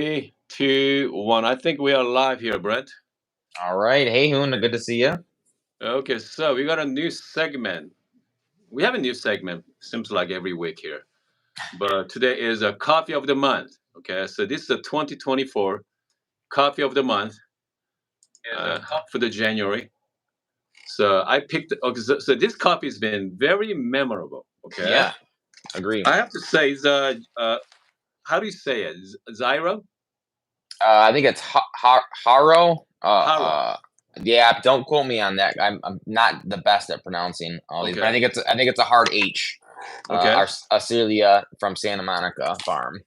Three, two, one. I think we are live here, Brent. All right. Hey, Hoon. Good to see you. Okay, so we got a new segment. We have a new segment, seems like every week here. But today is a coffee of the month. Okay, so this is a 2024 coffee of the month for the January. So I picked, okay, so this coffee has been very memorable. Okay, Yeah, agree. I have to say, it's, how do you say it? Zyro? I think it's Haro. Haro. Yeah, don't quote me on that. I'm not the best at pronouncing all these, but Okay. I think it's a hard H. Okay. Arcelia from Santa Monica Farm.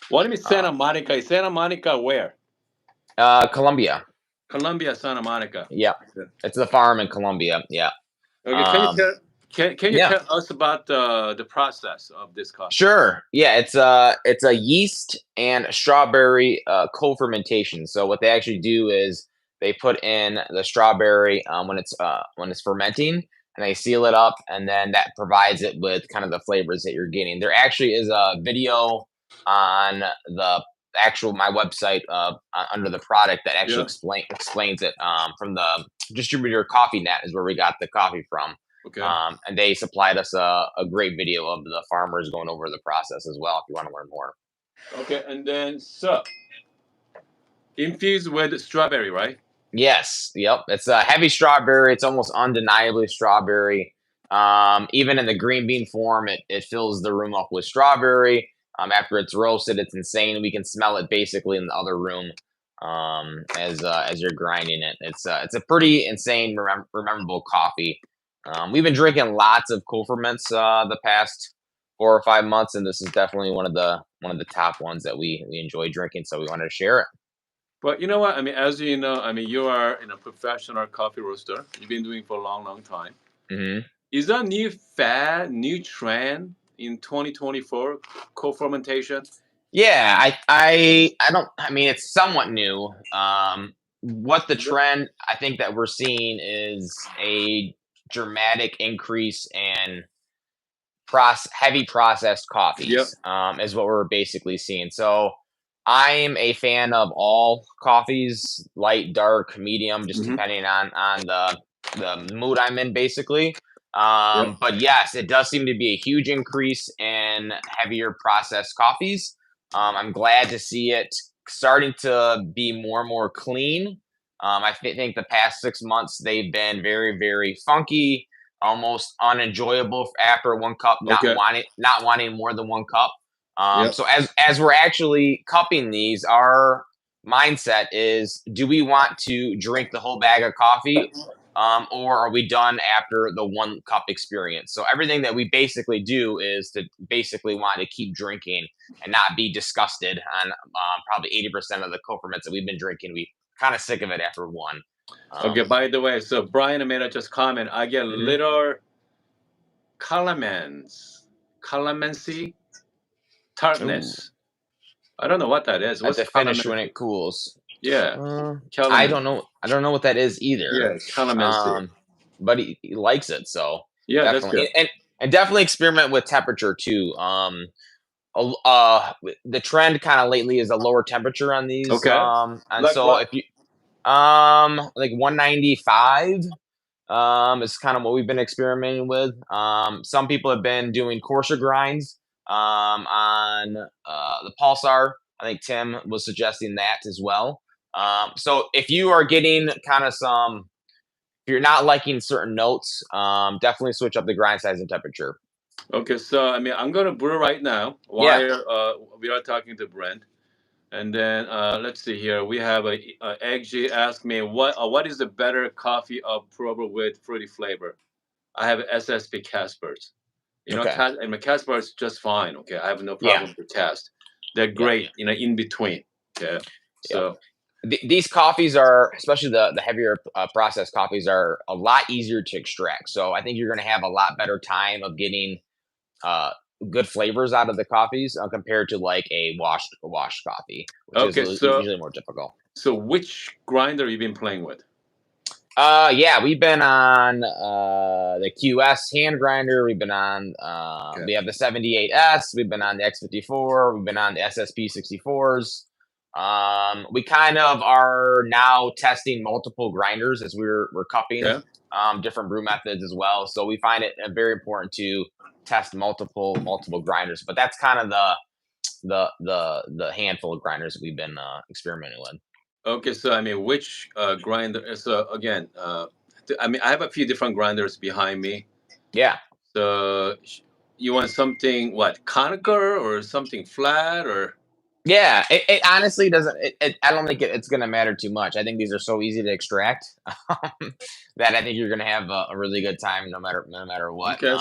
What do you mean Santa Monica? Is Santa Monica where? Columbia. Columbia, Santa Monica. Yeah, Okay. it's the farm in Columbia. Yeah. Okay, can you tell can you Yeah. tell us about the process of this coffee? Sure. Yeah, it's a yeast and strawberry co-fermentation. So what they actually do is they put in the strawberry when it's fermenting, and they seal it up, and then that provides it with kind of the flavors that you're getting. There actually is a video on the actual my website under the product that actually Yeah. explains it from the distributor Coffee Net is where we got the coffee from. Okay. And they supplied us a great video of the farmers going over the process as well if you want to learn more. Okay, and then so infused with strawberry, right? Yes, yep. It's a heavy strawberry. It's almost undeniably strawberry. Even in the green bean form, it fills the room up with strawberry. After it's roasted, it's insane. We can smell it basically in the other room as you're grinding it. It's a pretty insane, rememberable coffee. We've been drinking lots of cool ferments the past 4 or 5 months, and this is definitely one of the top ones that we enjoy drinking. So we wanted to share it. But you know what? I mean, as you know, I mean, you are in a professional coffee roaster. You've been doing it for a long, long time. Hmm. Is that a new fad, new trend in 2024 co-fermentation? Yeah, I don't. I mean, it's somewhat new. What the trend I think that we're seeing is a dramatic increase in heavy processed Yep. coffees. Is what we're basically seeing. So I'm a fan of all coffees, light, dark, medium, just Hmm. depending on the mood I'm in, basically. Yep. But yes, it does seem to be a huge increase in heavier processed coffees. I'm glad to see it starting to be more and more clean. Think the past 6 months they've been very, very funky, almost unenjoyable after one cup, Okay. not wanting more than one cup. Yep. So as we're actually cupping these, our mindset is: do we want to drink the whole bag of coffee, or are we done after the one cup experience? So everything that we basically do is to basically want to keep drinking and not be disgusted on probably 80% of the co-ferments that we've been drinking. We kind of sick of it after one. Okay, by the way, so Brian made a just comment. I get Mhm. little calamancy tartness. I don't know what that is. At What's the finish when calamancy? it cools. Yeah, I calamancy. don't know. I don't know what that is either. Yeah, calamancy. But he likes it, so Yeah, that's definitely, good. and definitely experiment with temperature too. The trend kind of lately is a lower temperature on these. Okay. And Like so what? if you like 195 is kind of what we've been experimenting with. Some people have been doing coarser grinds on the Pulsar. I think Tim was suggesting that as well. So if you are getting kind of if you're not liking certain notes, definitely switch up the grind size and temperature. Okay, so I mean, I'm gonna brew right now while we are talking to Brent, and then let's see here. We have a Egg G asked me what is the better coffee of prober with fruity flavor. I have SSP Caspers. You know, Okay. I mean, Casper is just fine. Okay, I have no Yeah. problem with Cast. They're Yeah. great. You know, in between. Okay, so These coffees are, especially the heavier processed coffees, are a lot easier to extract. So I think you're going to have a lot better time of getting good flavors out of the coffees compared to like a washed coffee, which okay, is so usually more difficult. so which grinder you been playing with? Yeah, we've been on the QS hand grinder. We've been on Okay. we have the 78S. We've been on the X54. We've been on the SSP 64s. We kind of are now testing multiple grinders as we're cupping Okay. different brew methods as well. So we find it very important to test multiple grinders. But that's kind of the handful of grinders that we've been experimenting with. Okay. So I mean, which grinder? So again, I mean, I have a few different grinders behind me. Yeah. So you want something what conical or something flat or? Yeah, it honestly doesn't. I don't think it's going to matter too much. I think these are so easy to extract that I think you're going to have a really good time no matter what. Okay.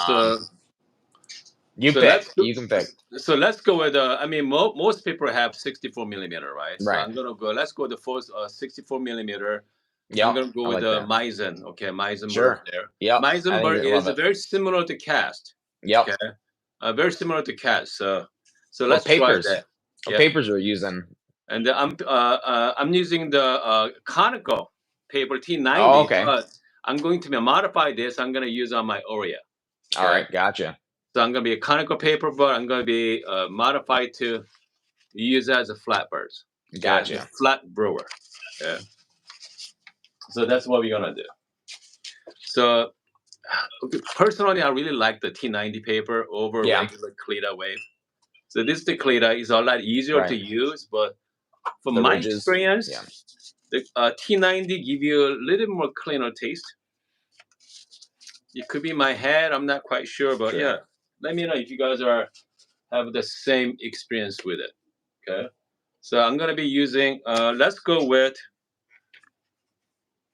You So pick. let's go. You can pick. So let's go with. I mean, most people have 64 millimeter, right? So Right. I'm gonna go. Let's go with the first 64 millimeter. I'm Yep. gonna go I with like the that. Meissen. Okay, Meisenberg Sure. there. Yep. I think Meisenberg you're gonna love is it. very similar to cast. Yep. Okay, very similar to cast. So What let's try papers? that. What Yeah, papers are you using? and I'm using the conical paper Oh, T90, okay. but I'm going to modify this. I'm gonna use on my Oreo. All Okay, right. Gotcha. so I'm gonna be a conical paper, but I'm gonna be modified to use as a flatbird. Okay, the Gotcha. flat brewer. Yeah. So that's what we're gonna do. So okay, personally, I really like the T90 paper over Yeah. regular Cleta wave. So this the Cleta is a lot easier to Right. use, but from The my ridges. Yeah. experience, the T90 give you a little more cleaner taste. It could be my head, I'm not quite sure, but Sure. yeah, let me know if you guys have the same experience with it. Okay, so I'm gonna be using. Let's go with.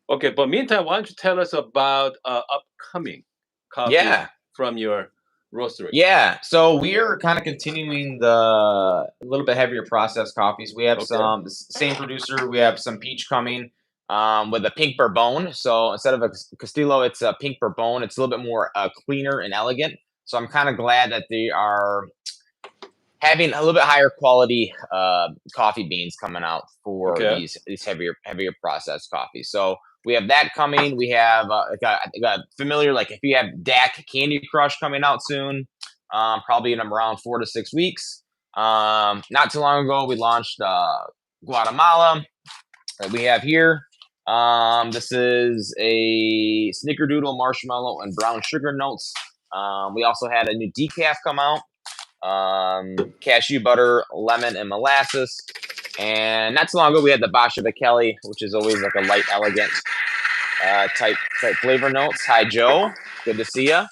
Okay, but meantime, why don't you tell us about upcoming coffee Yeah. from your roastery? Yeah, so we're kind of continuing the a little bit heavier processed coffees. We have Okay. some same producer. We have some peach coming with a pink bourbon. So instead of a Castillo, it's a pink bourbon. It's a little bit more cleaner and elegant. So I'm kind of glad that they are having a little bit higher quality coffee beans coming out for Okay. these heavier processed coffees. So we have that coming. We have got familiar, like if you have DAC Candy Crush coming out soon, probably in around 4 to 6 weeks. Not too long ago, we launched Guatemala that we have here. This is a snickerdoodle marshmallow and brown sugar notes. We also had a new decaf come out, cashew butter, lemon, and molasses. And not too long ago, we had the Basha Kelly, which is always like a light, elegant type flavor notes. Hi, Joe. Good to see you.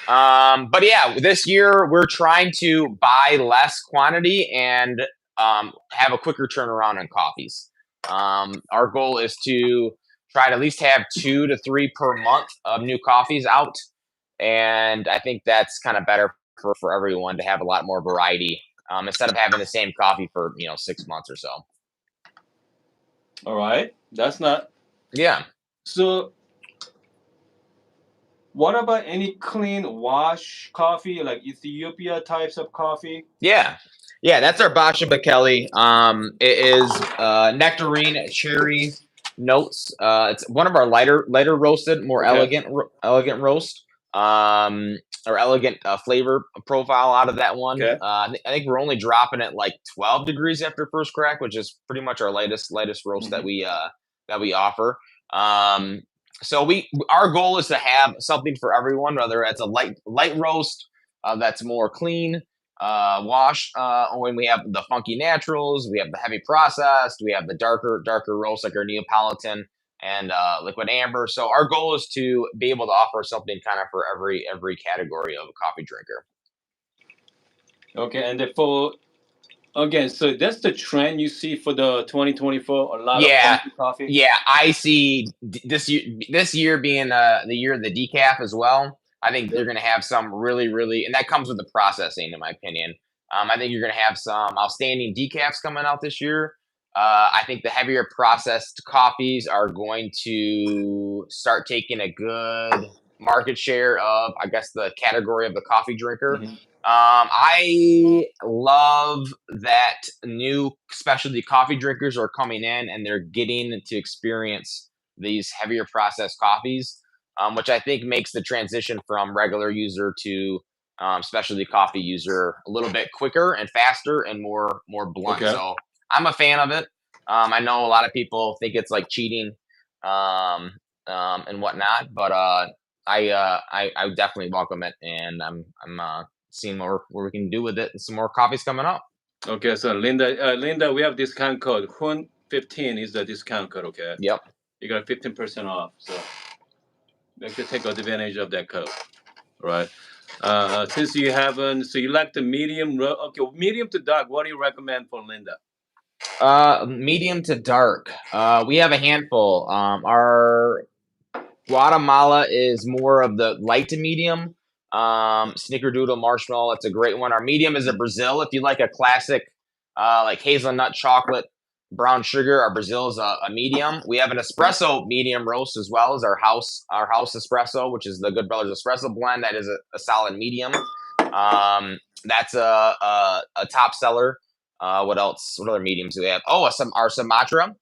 But yeah, this year we're trying to buy less quantity and have a quicker turnaround on coffees. Our goal is to try to at least have 2 to 3 per month of new coffees out, and I think that's kind of better for everyone to have a lot more variety instead of having the same coffee for 6 months or so. All right. That's not. Yeah. So, what about any clean wash coffee, like Ethiopia types of coffee? Yeah. Yeah, that's our Basha Kelly. It is nectarine, cherry notes. It's one of our lighter roasted, more Okay. elegant roast. Or elegant flavor profile out of that one. Okay. I think we're only dropping it like 12 degrees after first crack, which is pretty much our lightest roast that we offer. So our goal is to have something for everyone, whether it's a light roast that's more clean, wash. When we have the funky naturals, we have the heavy processed, we have the darker roast like our Neapolitan and liquid amber. So our goal is to be able to offer something kind of for every category of a coffee drinker. Okay, and again, so that's the trend you see for the 2024. A lot of Yeah, funky coffee. yeah. I see this year being the year of the decaf as well. I think they're going to have some really, and that comes with the processing, in my opinion. I think you're going to have some outstanding decafs coming out this year. I think the heavier processed coffees are going to start taking a good market share of, I guess, the category of the coffee drinker. Mhm. I love that new specialty coffee drinkers are coming in and they're getting to experience these heavier processed coffees, which I think makes the transition from regular user to specialty coffee user a little bit quicker and faster and more blunt. Okay. So I'm a fan of it. I know a lot of people think it's like cheating, and whatnot, but I definitely welcome it, and I'm seeing what we can do with it, and some more coffees coming up. Okay, so Linda, we have discount code. Hun15 is the discount code. Okay, Yep. you got 15% off. So make sure to take advantage of that code. Right. Since you haven't, so you like the medium. Okay, medium to dark. What do you recommend for Linda? Medium to dark. We have a handful. Our Guatemala is more of the light to medium. Snickerdoodle marshmallow, that's a great one. Our medium is a Brazil. If you like a classic, like hazelnut chocolate, brown sugar, our Brazil is a medium. We have an espresso medium roast as well as our house espresso, which is the Good Brothers espresso blend. That is a solid medium. That's a top seller. What else? What other mediums do we have? Oh, our Sumatra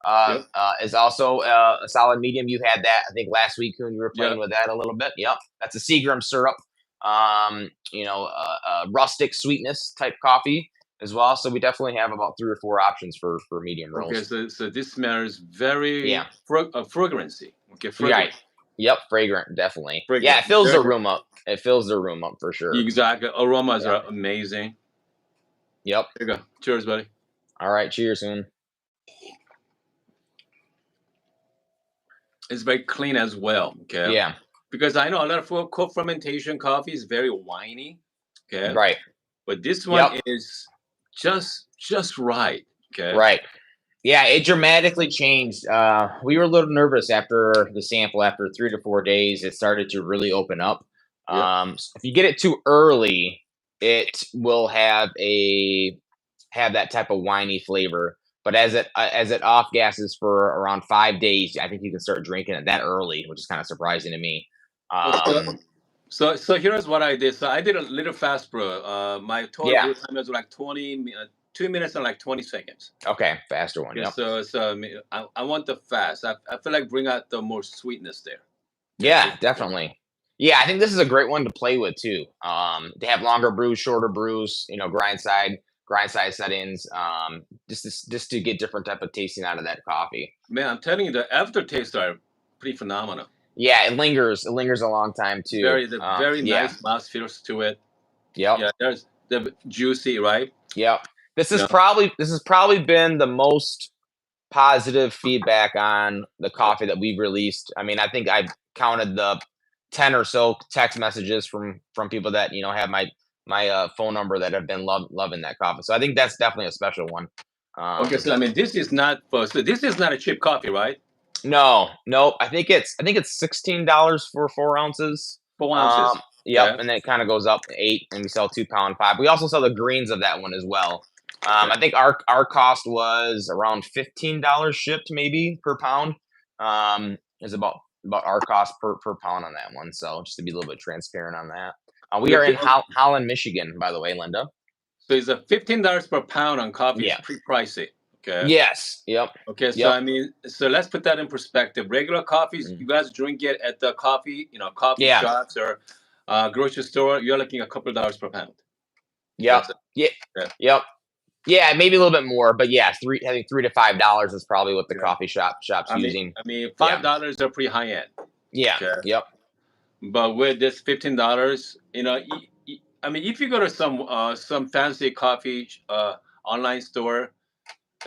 Yep. is also a solid medium. You had that, I think, last week when you were playing Yep. with that a little bit. Yep, that's a Seagram syrup. Rustic sweetness type coffee as well. So we definitely have about 3 or 4 options for medium Okay, roast. so this smells very Yeah. fragrancy. Okay, fragrant. Right. Yep, fragrant, definitely. Yeah, Fragrant. it fills the Very- room up. It fills the room up for sure. Exactly. Aromas Yeah. are amazing. Yep. There you go. Cheers, buddy. All right. Cheers, soon. It's very clean as well. Okay. Yeah. Because I know a lot of cold fermentation coffee is very winey. Okay. Right. But this one Yep. is just right. Okay. Right. Yeah, it dramatically changed. We were a little nervous after the sample. After 3 to 4 days, it started to really open up. Yeah. If you get it too early, it will have that type of winey flavor. But as it off gases for around 5 days, I think you can start drinking it that early, which is kind of surprising to me. So here's what I did. So I did a little fast brew. My total Yeah. brew time was like 2 minutes and like 20 seconds. Okay, faster one. Yeah, Yep. so I want the fast. I feel like bring out the more sweetness there. Yeah, definitely. Yeah, I think this is a great one to play with too. They have longer brews, shorter brews, grind size settings, just to get different type of tasting out of that coffee. Man, I'm telling you, the aftertaste are pretty phenomenal. Yeah, it lingers. It lingers a long time too. Very Yeah. nice mouthfeel to it. Yep. Yeah, there's the juicy, right? Yep. This has Yeah. probably been the most positive feedback on the coffee that we've released. I mean, I think I've counted the 10 or so text messages from people that have my phone number that have been loving that coffee. So I think that's definitely a special one. Okay, so I mean, this is not a cheap coffee, right? No, I think it's $16 for 4 ounces. 4 ounces. Yep, Yeah. and then it kind of goes up to 8, and we sell 2-pound 5. We also sell the greens of that one as well. I think our cost was around $15 shipped, maybe per pound. Is about our cost per pound on that one. So just to be a little bit transparent on that. We Yeah, are in Holland, Michigan, by the way, Linda. So it's a $15 per pound on coffee. Yeah. It's pretty pricey. Okay. Yes. Yep. Okay, so Yep. I mean, so let's put that in perspective. Regular coffees, you guys drink it at the coffee Yeah. shops or grocery store. You're looking a couple of dollars per pound. Yep. That's Yeah. Yeah. Yep. Yeah, maybe a little bit more, but yeah, I think $3 to $5 is probably what the Yeah. coffee shops using. I mean, $5 are pretty high end. Yeah. Okay. Yep. But with this $15, I mean, if you go to some fancy coffee online store,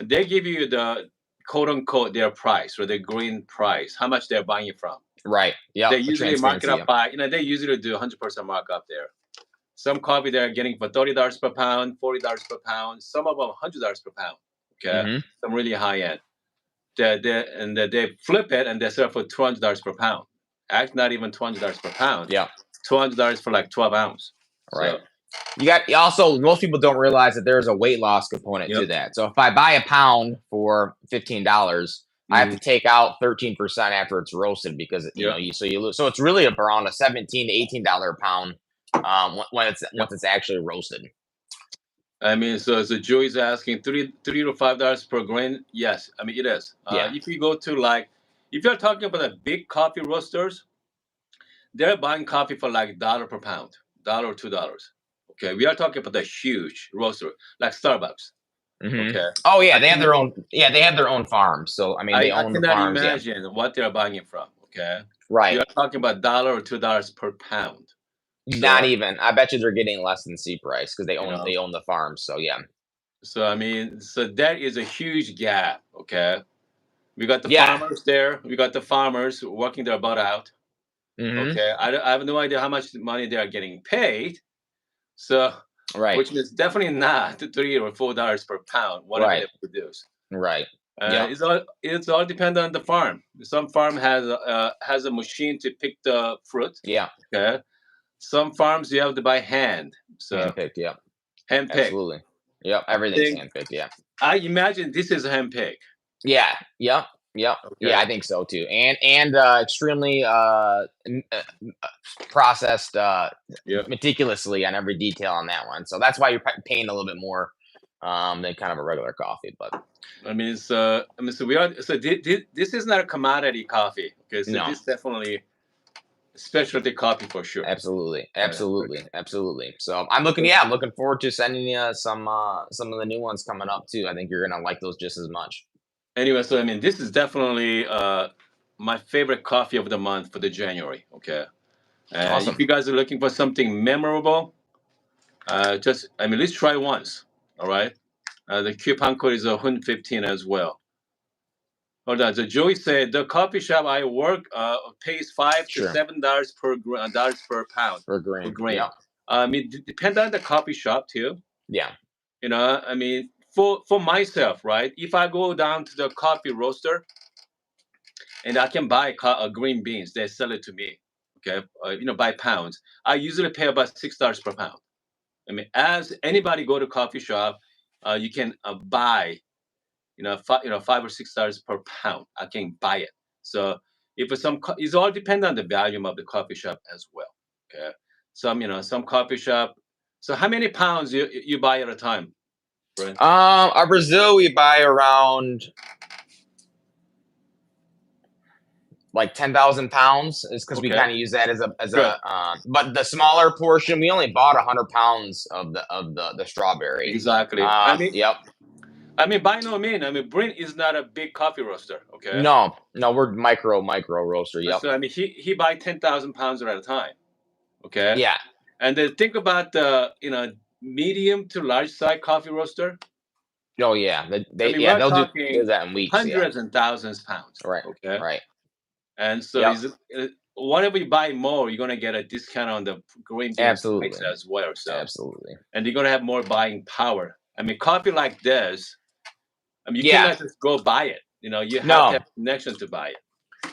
they give you the quote unquote their price or the green price, how much they're buying it from. Right. Yeah. They usually mark it up by, they usually do 100% markup there. Some coffee they're getting for $30 per pound, $40 per pound, some of them $100 per pound. Okay, some really high end. They flip it and they sell for $200 per pound. Actually, not even $200 per pound. Yeah, $200 for like 12 ounce. Right. So, most people don't realize that there's a weight loss component to that. So if I buy a pound for $15, I have to take out 13% after it's roasted because you lose. So it's really around a $17 to $18 a pound once it's actually roasted. I mean, so Joey's asking $3 to $5 per grain. Yes, I mean it is. If you go to if you're talking about the big coffee roasters, they're buying coffee for like $1 per pound, $1 or $2. Okay, we are talking about the huge roaster like Starbucks. Mhm. Okay, Oh, yeah, I they have can their own they have their own farms, so, I mean, they I own the cannot farms, yeah. imagine what they're buying it from. Okay, we Right. are talking about $1 or $2 per pound. Not So even. I bet you they're getting less than C price because you they know, own the farms, so yeah. so I mean, so that is a huge gap. Okay, we got the Yeah. farmers there. We got the farmers working their butt out. Mhm. Okay, I have no idea how much money they are getting paid. So, Right. which means definitely not $3 or $4 per pound, whatever Right. they produce. Right. Yep. It's all dependent on the farm. Some farm has a machine to pick the fruit. Yeah. Okay, some farms you have to buy hand, so Handpicked, yep. hand pick. Absolutely. Yep, I everything's think handpicked, yeah. I imagine this is hand pick. Yeah, yep, yep. Yeah, Okay, I think so too. And extremely processed yeah. meticulously on every detail on that one. So that's why you're paying a little bit more than kind of a regular coffee. But So we are. So this is not a commodity coffee. Okay, so no, this definitely specialty coffee for sure. absolutely, Okay. absolutely, absolutely. So I'm looking forward to sending you some of the new ones coming up too. I think you're gonna like those just as much. Anyway, so I mean, this is definitely my favorite coffee of the month for the January. Okay, and if Awesome. you guys are looking for something memorable, just I mean, let's try once. All right, the coupon code is 115 as well. Hold on. So Joey said the coffee shop I work pays five to Sure. seven dollars dollars per pound For for green. grain. Yep. I mean, depend on the coffee shop too. Yeah. I mean, for myself, right? If I go down to the coffee roaster and I can buy green beans, they sell it to me. Okay, by pounds. I usually pay about $6 per pound. I mean, as anybody go to coffee shop, you can buy $5 or $6 per pound. I can buy it. So if it's all depend on the volume of the coffee shop as well. Okay, some coffee shop. So how many pounds you buy at a time, Brent? Our Brazil we buy around like 10,000 pounds is because we Okay, kind of use that as good. a but the smaller portion we only bought 100 pounds of the strawberry. Exactly. I mean, Yep. I mean, by no means. I mean, Brent is not a big coffee roaster. Okay, No, we're micro roaster. Yep. so I mean, he buy 10,000 pounds at a time. Okay, Yeah. and then think about the medium to large size coffee roaster. Oh yeah. I mean, Yeah, we're they'll do talking that in weeks. Yeah. hundreds and thousands pounds. Right. Okay, Right. and so Yep. is whatever you buy more, you're gonna get a discount on the green beans price Absolutely. as well. So, Absolutely. and you're gonna have more buying power. I mean, coffee like this, I mean, you Yeah. cannot just go buy it. You have to have No. a connection to buy it.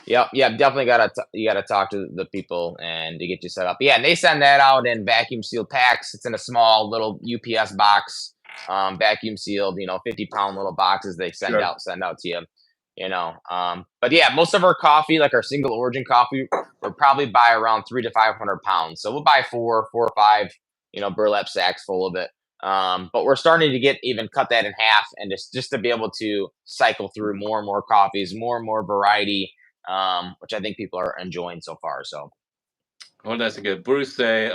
Yep, yep, definitely you gotta talk to the people and to get you set up. Yeah, and they send that out in vacuum sealed packs. It's in a small little UPS box, vacuum sealed. 50-pound little boxes they Sure. send out to you. But yeah, most of our coffee, like our single origin coffee, we'll probably buy around 300 to 500 pounds. So we'll buy four or five, burlap sacks full of it. But we're starting to get even cut that in half, and just to be able to cycle through more and more coffees, more and more variety, which I think people are enjoying so far. So, Hold on a second. Bruce say,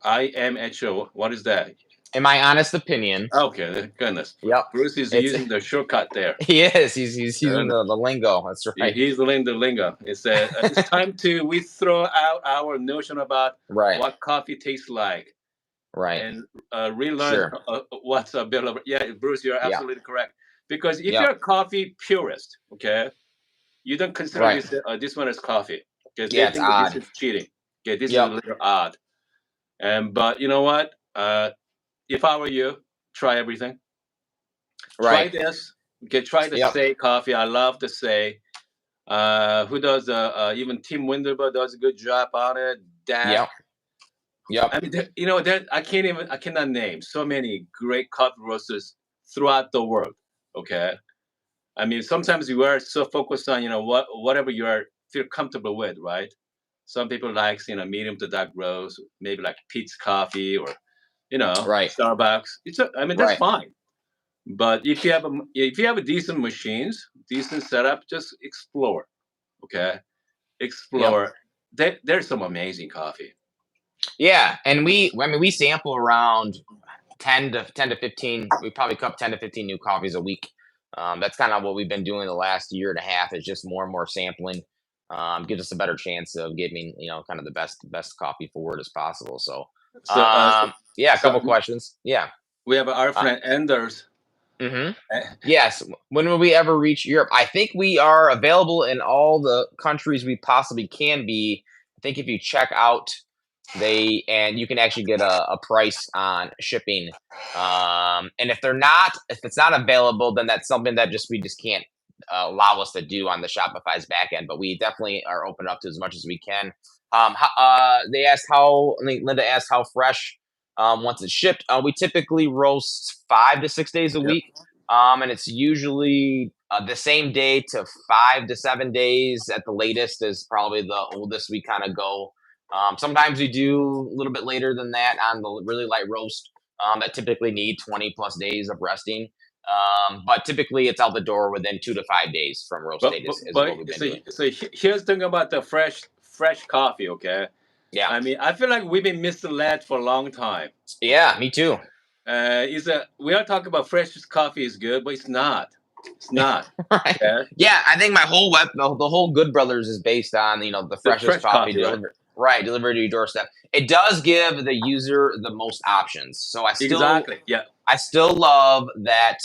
IMHO. What is that? in my honest opinion, Okay, goodness. yep, Bruce is it's using the shortcut there. he is. He's using And the lingo. That's right. he's learning the lingo. It's time to we throw out our notion about Right. what coffee tastes like Right. and relearn Sure. what's available. Yeah, Bruce, you're Yeah. absolutely correct. Because if Yep. you're a coffee purist, okay, you don't consider Right. this one as coffee. Okay, Yeah, they it's think that this odd. is cheating. Okay, this is a Yep. little odd. But you know what? If I were you, try everything. Try Right. this. Okay, try the Yep. Say coffee. I love the Say. Who does even Tim Winderberg does a good job on it. Dak. Yep. Yep. I mean, I cannot name so many great coffee roasters throughout the world. Okay, I mean, sometimes you are so focused on whatever you are feel comfortable with, right? Some people like medium to dark roast, maybe like Pete's Coffee or Right. Starbucks. I mean that's Right. fine. But if you have a decent machines, decent setup, just explore. Okay, Yep. explore. There's some amazing coffee. Yeah, and we sample around 10 to 15. We probably cup 10 to 15 new coffees a week. That's kind of what we've been doing the last year and a half. Is just more and more sampling. Gives us a better chance of getting kind of the best coffee forward as possible. So So, yeah, a couple so questions. Yeah. we have our Uh, friend Anders. mhm. Eh, Yes. When will we ever reach Europe? I think we are available in all the countries we possibly can be. I think if you check out and you can actually get a price on shipping. And if it's not available, then that's something that we just can't allow us to do on the Shopify's back end. But we definitely are open up to as much as we can. They asked Linda asked how fresh once it's shipped. We typically roast 5 to 6 days a Yep. week. And it's usually the same day to 5 to 7 days at the latest is probably the oldest we kind of go. Sometimes we do a little bit later than that on the really light roast that typically need 20 plus days of resting. But typically it's out the door within 2 to 5 days from roast date is what we've been doing. So here's the thing about the fresh coffee. Okay, Yeah. I mean, I feel like we've been misled for a long time. Yeah, me too. We are talking about fresh coffee is good, but it's not. It's not. Right. Okay? Yeah, I think my whole the whole Good Brothers is based on the freshest fresh coffee coffee, right? delivered. Right, delivered to your doorstep. It does give the user the most options. So Exactly. Yeah. I still love that,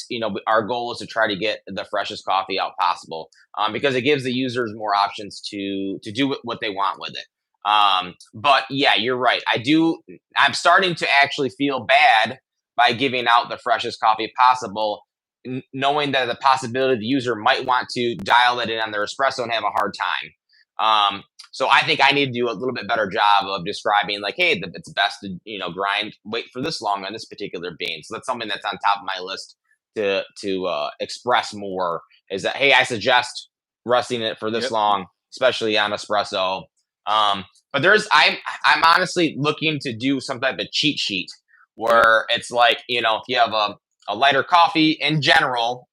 our goal is to try to get the freshest coffee out possible, because it gives the users more options to do what they want with it. But yeah, you're right. I'm starting to actually feel bad by giving out the freshest coffee possible, knowing that the possibility the user might want to dial it in on their espresso and have a hard time. So I think I need to do a little bit better job of describing, like, hey, it's best to wait for this long on this particular bean. So that's something that's on top of my list to express more. Is that, hey, I suggest resting it for this Yep. long, especially on espresso. But I'm honestly looking to do some type of cheat sheet where it's like, if you have a lighter coffee in general,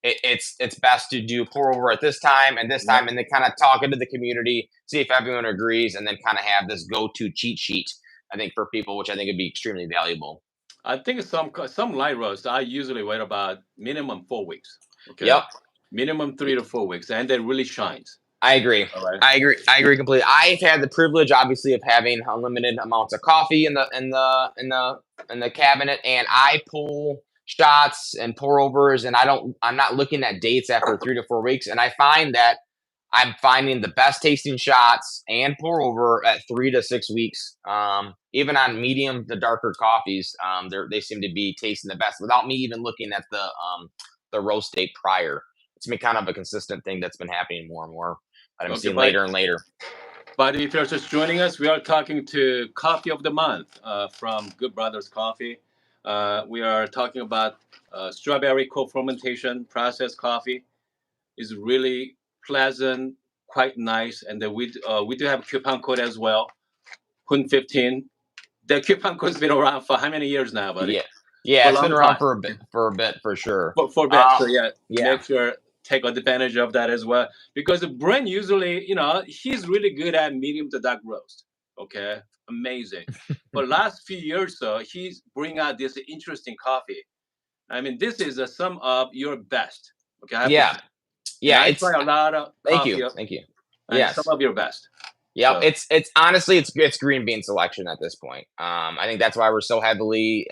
it's best to do pour over at this time and this time, and then kind of talk into the community, see if everyone agrees, and then kind of have this go-to cheat sheet, I think, for people, which I think would be extremely valuable. I think some light roast I usually wait about minimum 4 weeks. Okay. Yep. Minimum 3 to 4 weeks, and it really shines. I agree. All right. I agree completely. I've had the privilege, obviously, of having unlimited amounts of coffee in the cabinet, and I pull shots and pour overs, and I'm not looking at dates after 3 to 4 weeks, and I find that I'm finding the best tasting shots and pour over at 3 to 6 weeks. Even on medium to darker coffees, they seem to be tasting the best without me even looking at the roast date prior. It's been kind of a consistent thing that's been happening more and more. I'm seeing later and later. But if you're just joining us, we are talking to Coffee of the Month from Good Brothers Coffee. We are talking about strawberry co-fermentation processed coffee. It's really pleasant, quite nice, and then we do have a coupon code as well, HUN15. The coupon code's been around for how many years now, buddy? Yeah, it's been around for a bit for sure. For a bit, so yeah, make sure take advantage of that as well, because Brent usually, he's really good at medium to dark roast. Okay, amazing. For last few years, so he's bringing out this interesting coffee. I mean, this is some of your best. Okay. I try a lot of coffee. Thank you. Yes, some of your best. Yeah, so. It's honestly it's green bean selection at this point. I think that's why we're so heavily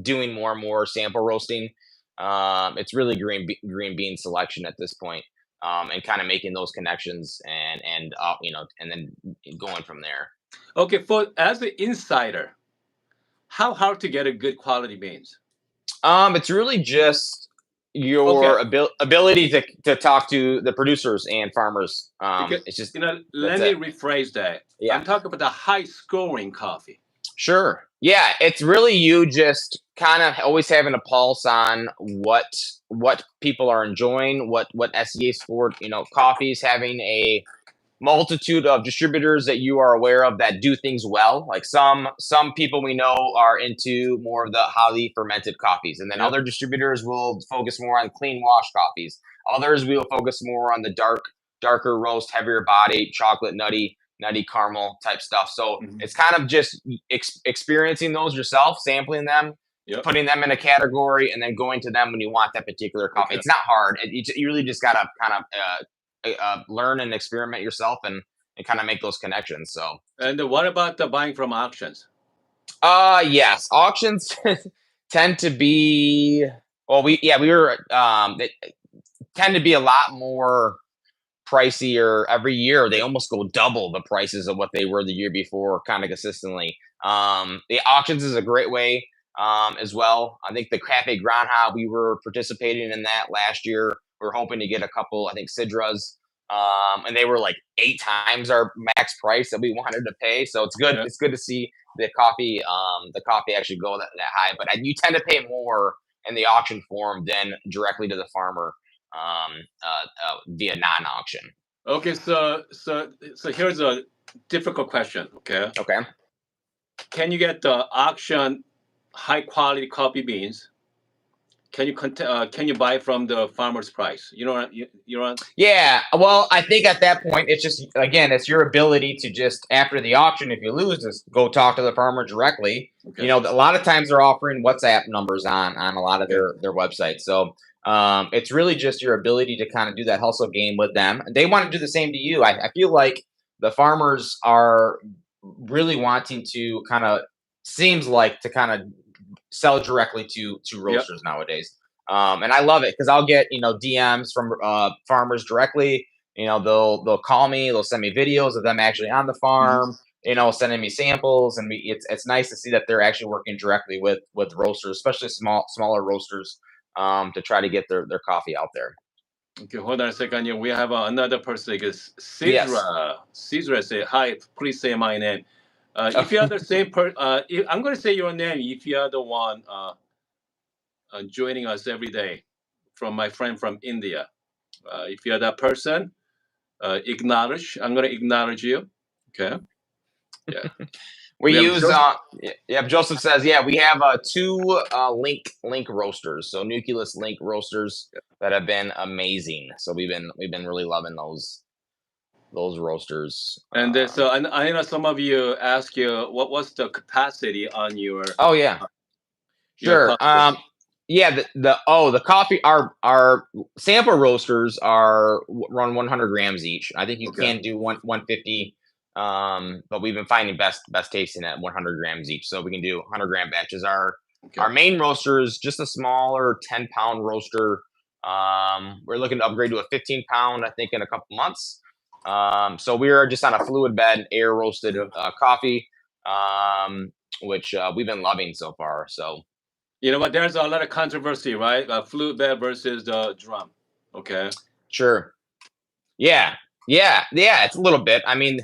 doing more and more sample roasting. It's really green bean selection at this point, and kind of making those connections and then going from there. Okay, as an insider, how hard to get a good quality beans? It's really just your ability to talk to the producers and farmers. It's just let me rephrase that. Yeah. I'm talking about the high scoring coffee. Sure. Yeah, it's really you just kind of always having a pulse on what people are enjoying, what SEA scored, coffees, having a multitude of distributors that you are aware of that do things well. Like some people we know are into more of the highly fermented coffees, and then other distributors will focus more on clean wash coffees. Others will focus more on the darker roast, heavier body, chocolate, nutty nutty caramel type stuff. So Mhm. it's kind of just experiencing those yourself, sampling them, Yep. putting them in a category, and then going to them when you want that particular coffee. Okay. It's not hard. You really just gotta kind of learn and experiment yourself and kind of make those connections. So And what about the buying from auctions? yes, auctions tend to be well, we were they tend to be a lot more pricier every year. They almost go double the prices of what they were the year before, kind of consistently. The auctions is a great way as well. I think the Cafe Granja, we were participating in that last year. We were hoping to get a couple, I think, Sidras, and they were like 8 times our max price that we wanted to pay. So it's good. Yeah. It's good to see the coffee actually go that high. But you tend to pay more in the auction form than directly to the farmer via non-auction. Okay, so here's a difficult question. Okay, Okay. can you get the auction high quality coffee beans? Can you buy from the farmer's price? You know what? Yeah. Well, I think at that point, it's just again, it's your ability to just after the auction, if you lose, just go talk to the farmer directly. Okay. A lot of times they're offering WhatsApp numbers on a lot of Okay. their websites. So it's really just your ability to kind of do that hustle game with them. And they want to do the same to you. I feel like the farmers are really wanting to kind of seems like to kind of sell directly to Yep. roasters nowadays. And I love it because I'll get DMs from farmers directly. They'll call me, they'll send me videos of them actually on the Mhm. farm. Sending me samples, and it's nice to see that they're actually working directly with roasters, especially smaller roasters, to try to get their coffee out there. Okay, hold on a second. We have another person. It's Yes. Sidra. Sidra say hi. Please say my name. If you are the same I'm going to say your name if you are the one joining us every day from my friend from India. If you are that person, acknowledge. I'm going to acknowledge you. Okay. Yeah. We We have use Joseph. Joseph says, yeah, we have two link roasters, so Nucleus link roasters that have been amazing. So we've been really loving those roasters. And so I know some of you ask you what's the capacity on Oh yeah, your sure. coffee roaster. Yeah, the coffee our sample roasters run 100 grams each. I think you Okay. can do 150, but we've been finding best tasting at 100 grams each, so we can do 100-gram batches. Our Okay. main roaster is just a smaller 10-pound roaster. We're looking to upgrade to a 15-pound, I think, in a couple months. So we are just on a fluid bed, air roasted coffee, which we've been loving so far. So. You know what? There's a lot of controversy, right? Fluid bed versus the drum. Okay. Sure. Yeah. It's a little bit. I mean,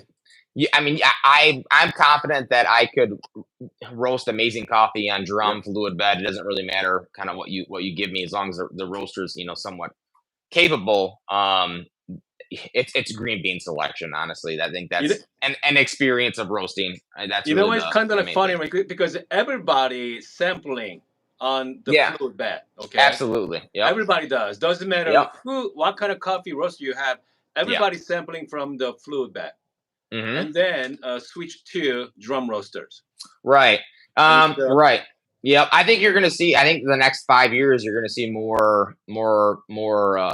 I'm confident that I could roast amazing coffee on drum Yep. fluid bed. It doesn't really matter kind of what you give me as long as the roaster's somewhat capable. It's green bean selection. Honestly, I think You know, that's an experience of roasting. That's you know really it's kind the of main funny, thing. right? Because everybody sampling on the Yeah, fluid bed. Okay. absolutely. Yep. Everybody does. Doesn't matter Yep. what kind of coffee roaster you have. Yeah. Everybody's sampling from the fluid bed, Mm-hmm. and then switch to drum roasters. Right. And Right. Yep. I think you're going to see. I think the next 5 years you're going to see more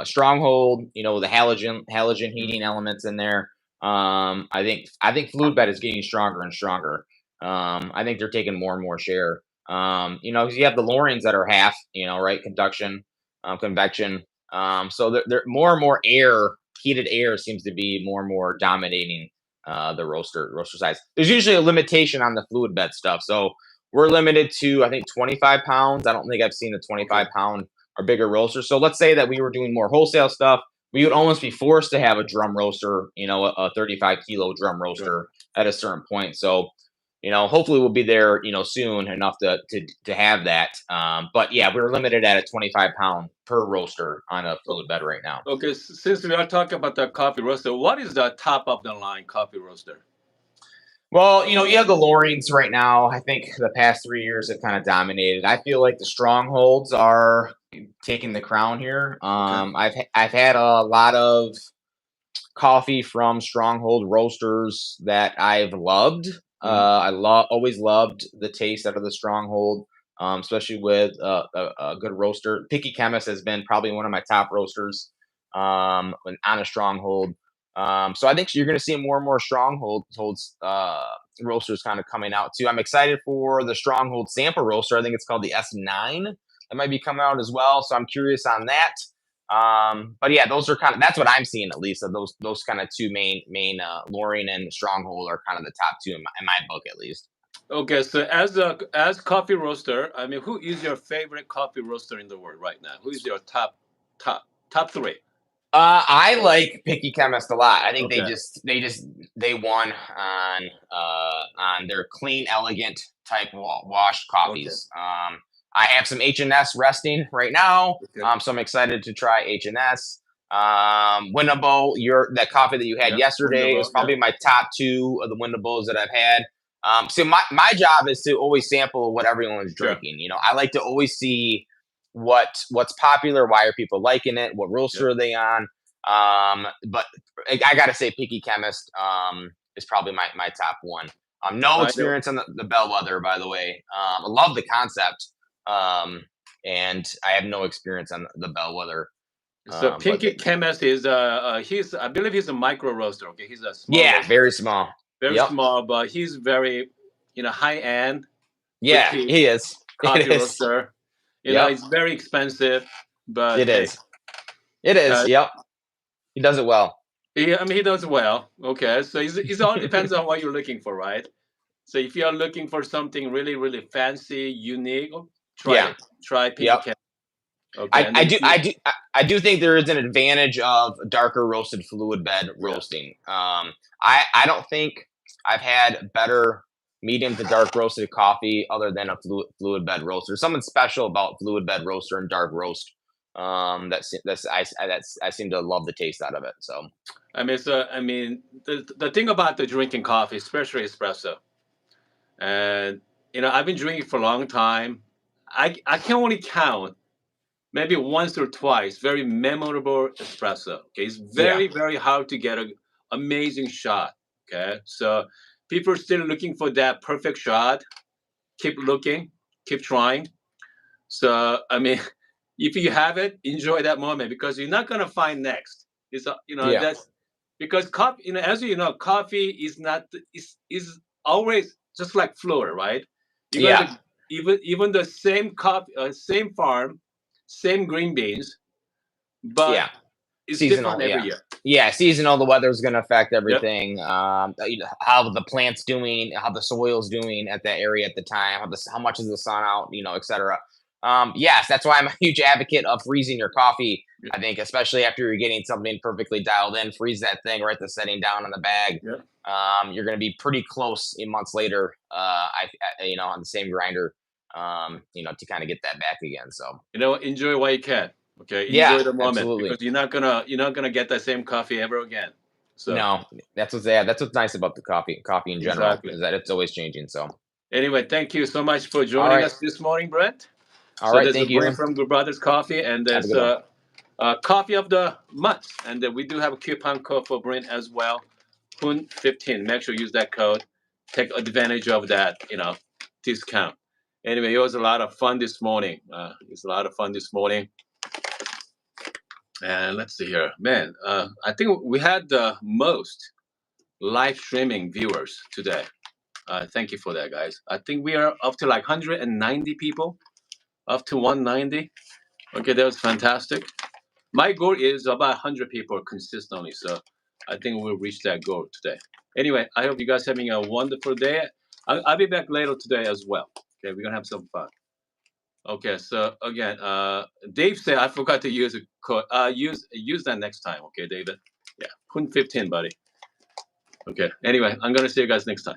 stronghold. The halogen heating elements in there. I think fluid bed is getting stronger and stronger. I think they're taking more and more share. 'Cause you have the Lorians that are half. Right, conduction, convection. So they're more and more heated air seems to be more and more dominating the roaster size. There's usually a limitation on the fluid bed stuff, so we're limited to I think 25 pounds. I don't think I've seen a 25-pound or bigger roaster. So let's say that we were doing more wholesale stuff, we would almost be forced to have a drum roaster, a 35-kilo drum roaster at a certain point. So hopefully we'll be there, soon enough to have that. But yeah, we're limited at a 25-pound per roaster on a fluid bed right now. Okay, since we are talking about the coffee roaster, what is the top of the line coffee roaster? Well, you have the Lorings right now. I think the past 3 years have kind of dominated. I feel like the Strongholds are taking the crown here. I've had a lot of coffee from Stronghold Roasters that I've loved. Mhm. Always loved the taste out of the Stronghold, especially with a good roaster. Picky Chemist has been probably one of my top roasters on a Stronghold. So I think you're going to see more and more Strongholds roasters kind of coming out too. I'm excited for the Stronghold sample roaster. I think it's called the S9. That might be coming out as well. So I'm curious on that. But yeah, those are that's what I'm seeing at least. Of those kind of two main Loring and Stronghold are kind of the top two in my book at least. Okay, so as coffee roaster, I mean, who is your favorite coffee roaster in the world right now? Who is your top three? I like Picky Chemist a lot. I think Okay, they won on their clean, elegant type washed okay, coffees. I have some H&S resting right now, okay. so I'm excited to try H&S. Winnabow, that coffee that you had Yeah, yesterday is Wonderful. Yeah, probably my top two of the Winnabows that I've had. So my job is to always sample what everyone's sure. drinking. I like to always see what's popular, why are people liking it, what Yeah. roaster are they on. But I gotta say, Picky Chemist is probably my top one. No I know. experience on the Bellwether, by the way. I love the concept, and I have no experience on the Bellwether. So But Pinky Chemist is he's I believe he's a micro roaster. Okay, he's a small yeah, roaster, very small. very Yep. small, but he's very high end, Yeah, boutique he is. It coffee is. roaster. Yep. It's very expensive, but It hey, is. It is. uh, Yep. He does it well. I mean he does well. Okay, so it all depends on what you're looking for, right? So if you're looking for something really really fancy, unique, try Yeah. it. Try Pinky Yep. Chemist. Okay, I, and I then if do you I do I do think there is an advantage of darker roasted fluid bed yeah. roasting. I don't think I've had better medium to dark roasted coffee other than a fluid bed roaster. Something special about fluid bed roaster and dark roast. I seem to love the taste out of it. So I mean, the thing about the drinking coffee, especially espresso, and I've been drinking for a long time. I can only count maybe once or twice very memorable espresso. Okay, it's yeah, very hard to get a amazing shot. Okay, so people are still looking for that perfect shot. Keep looking, keep trying. So I mean, if you have it, enjoy that moment because you're not gonna find next. It's yeah, that's because coffee. As you know, coffee is not is always just like flour, right? Even yeah, the even the same coffee, same farm, same green beans, but yeah. it's different Seasonal, every yeah. year. Yeah, seasonal, the weather's gonna affect Yep. everything. How the plant's doing, how the soil's doing at that area at the time, how much is the sun out, etc. Yes, that's why I'm a huge advocate of freezing your coffee. Yep. I think, especially after you're getting something perfectly dialed in, freeze that thing right the setting down on the bag. Yep. You're going to be pretty close in months later. On the same grinder. To kind of get that back again. So Enjoy while you can. Okay, yeah, enjoy the moment because absolutely. you're not gonna get the same coffee ever again. So No, that's what's nice about the coffee in general exactly. is that it's always changing. So, Anyway, thank you so much for all joining right, us this morning, Brent. all So right, there's a thank you, Brent Ewan. from Good Brothers Coffee, and Have a there's good one. a coffee of the month, and we do have a coupon code for Brent as well, Hun15. Make sure you use that code. Take advantage of that, discount. Anyway, it was a lot of fun this morning. It's a lot of fun this morning. And let's see here, man. I think we had the most live streaming viewers today. Thank you for that, guys. I think we are up to like 190 people, up to 190. Okay, that was fantastic. My goal is about 100 people consistently, so I think we'll reach that goal today. Anyway, I hope you guys having a wonderful day. I'll be back later today as well. Okay, we're gonna have some fun. Okay, so again, Dave said I forgot to use a code. Use that next time. Okay, David. Yeah, Hun15, buddy. Okay. Anyway, I'm gonna see you guys next time.